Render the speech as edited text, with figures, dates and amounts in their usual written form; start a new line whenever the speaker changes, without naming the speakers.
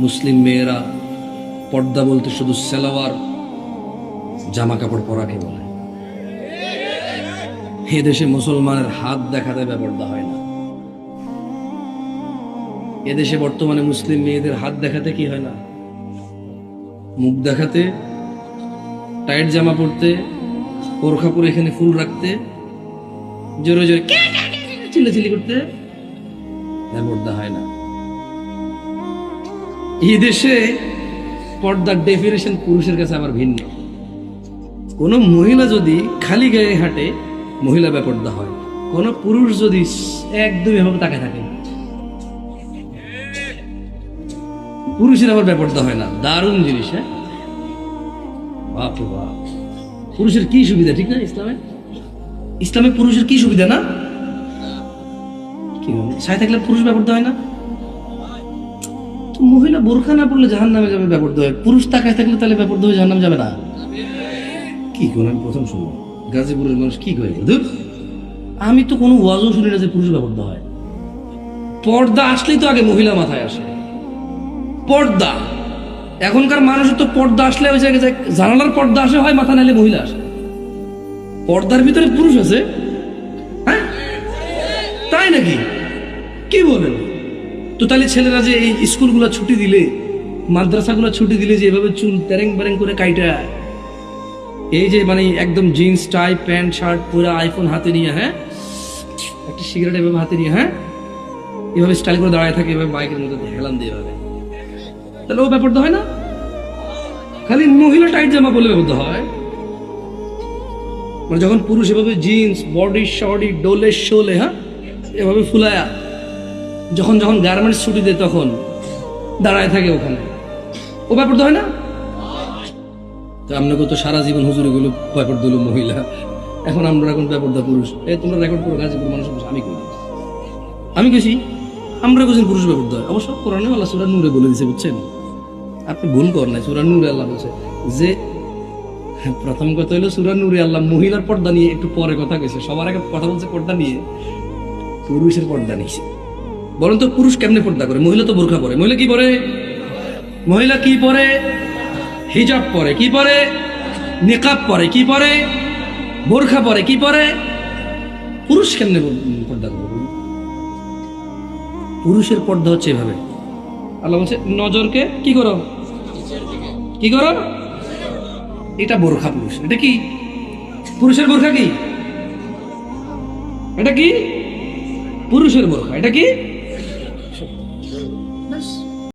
মুসলিম মেয়েরা পর্দা বলতে শুধু সালোয়ার জামা কাপড় পরাকে বলে। এ দেশে মুসলমানের হাত দেখাতে বেপর্দা হয় না। এদেশে বর্তমানে মুসলিম মেয়েদের হাত দেখাতে কি হয় না, মুখ দেখাতে, টাইট জামা পরতে, বোরখা পরে এখানে ফুল রাখতে, জোরে জোরে চিল্লাচিল্লি করতে বেপর্দা হয় না। এই দেশে পর্দার ডেফিনেশন পুরুষের কাছে আবার ভিন্ন। কোন মহিলা যদি খালি গায়ে হাঁটে, মহিলা বেপর্দা হয়। কোন পুরুষ যদি একদমই এভাবে তাকায় থাকে, পুরুষের আবার বেপর্দা হয় না। দারুণ জিনিস। হ্যাঁ, বাপ রে বাপ। পুরুষের কি সুবিধা, ঠিক না? ইসলামে পুরুষের কি সুবিধা না? কি সাথে থাকলে পুরুষ বেপর্দা হয় না? মহিলা বোরখা না পড়লে জাহান্নামে যাবে, বেপর্দা হয়। পুরুষ তাকায় থাকলে তাহলে বেপর্দা হয়ে জাহান্নামে যাবে না? কি কোন আমি প্রথম শুনলাম গাজীপুরের মানুষ কি করে। আমি তো কোনো ওয়াজও শুনি না যে পুরুষ বেপর্দা হয়। পর্দা আসলেই তো আগে মহিলা মাথায় আসে। পর্দা, এখনকার মানুষের তো পর্দা আসলে ওই জায়গায় জানালার পর্দা আসে হয়, মাথা নাইলে মহিলা আসে। পর্দার ভিতরে পুরুষ আছে? হ্যাঁ, তাই নাকি? কি বলেন? তো তাহলে ছেলেরা যে এই স্কুলগুলো ছুটি দিলে, মাদ্রাসাগুলো ছুটি দিলে যে এভাবে চুল তেরেং বেরেং করে কাইটা, এই যে মানে একদম জিন্স টাই প্যান্ট শার্ট পুরো, আইফোন হাতে নিয়ে, হ্যাঁ, একটা সিগারেট এভাবে হাতে নিয়ে, হ্যাঁ, এভাবে স্টাইল করে দাঁড়ায় থাকে, এভাবে বাইকের মধ্যে হেলান দিয়ে এভাবে, তাহলে ও ব্যাপারটা হয় না? খালি মহিলা টাইট জামা বলে ব্যাপারটা হয়। মানে যখন পুরুষ এভাবে জিন্স বডি শডি ডোলে শোলে, হ্যাঁ, এভাবে ফুলায়া যখন যখন গার্মেন্টস ছুটি দেয় তখন দাঁড়ায় থাকে ওখানে, ও ব্যাপারটা হয় না? তো আপনাকে তো সারা জীবন হুজুরি গুলো ব্যাপার দিল মহিলা, এখন আমরা এখন ব্যাপারটা পুরুষ। তোমরা রেকর্ড করো, গাজীপুর মানুষ আমি কেছি আমরা কোথায় পুরুষ ব্যাপার হয়। অবশ্য কোরআনে আল্লাহ সূরা নূরে বলে দিয়েছে, বুঝছেন? আপনি ভুল করেন নাই। সূরা নূরে আল্লাহ বলছে যে, প্রথম কথা হলো সূরা নূরে আল্লাহ মহিলার পর্দা নিয়ে একটু পরে কথা কইছে, সবার আগে কথা বলছে পর্দা নিয়ে, পুরুষের পর্দা নিয়েছে। বলেন তো পুরুষ কেমনে পর্দা করে? মহিলা তো বোরখা পরে। মহিলা কি পরে? মহিলা কি পরে? হিজাব পরে। কি পরে? নিকাব পরে। কি পরে? বোরখা পরে। কি পরে? পুরুষ কেমনে পর্দা করে? পুরুষের পর্দা হচ্ছে এভাবে। আল্লাহ বলছে নজরকে কি করো, কি করো, এটা বোরখা পুরুষ। এটা কি পুরুষের বোরখা? কি এটা? কি পুরুষের বোরখা? এটা কি